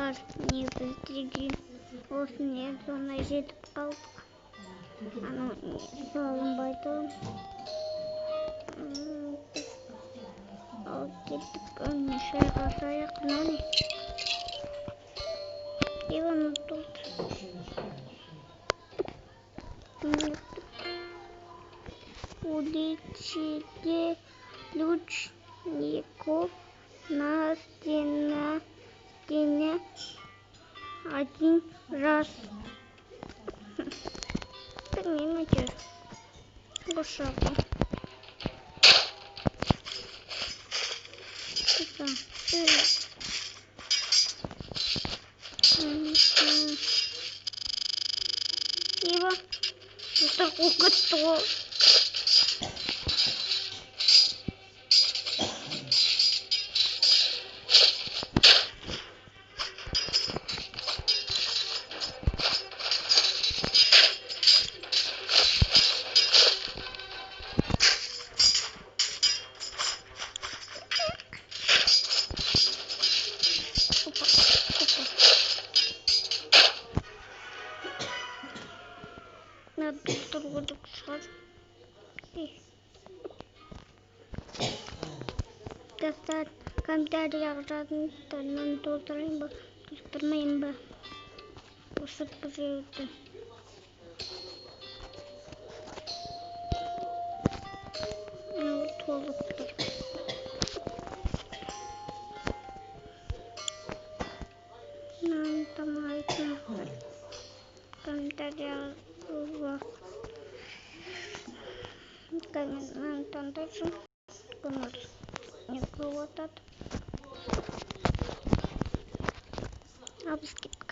бар негіздеген осыны соңына жетіп қалдық. Анау салынбайды. Ал кеттік önüne шайға саяқ. Мынау не? Иван ұтылды. Улетели лучников на стене один раз. Білмеймін әйтеуір. Бошапа. Ива, это кукотто. Надо тұрғыдық шығар. Достар, комментарияға жазыңыздармен толтырайын ба, толтырмайын ба? Осы біреуді. Толып тұр. Мынаны тамайтын. Комментарияға мынаны таңдайсың. Көңіл не болып атады. Ал біз кеттік.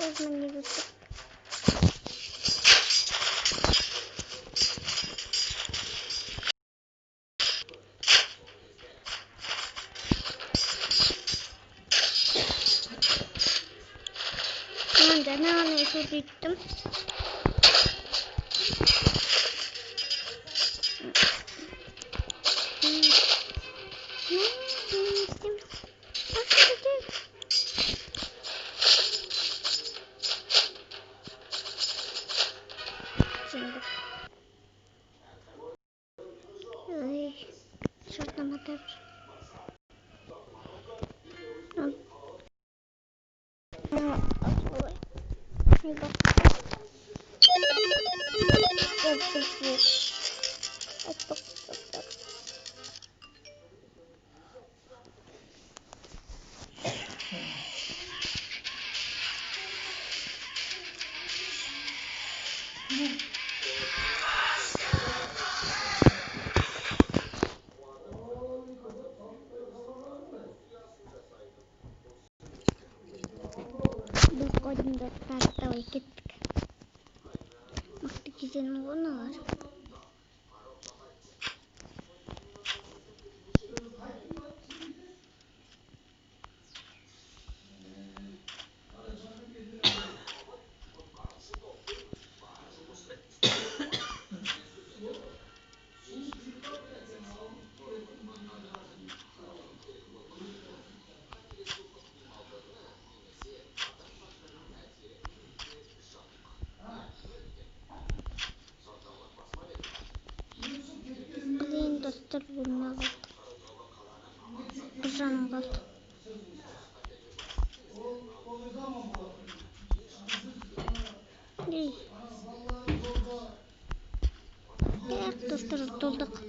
Өзімен негізді. Жаңа ғана сөйлеттім. Şartlama tabii. Kodumda tartta kettik. Mıhtı güzelim onu var. Блин, достар bunlar. Canım kaldı. Evet dostlar, dolduk.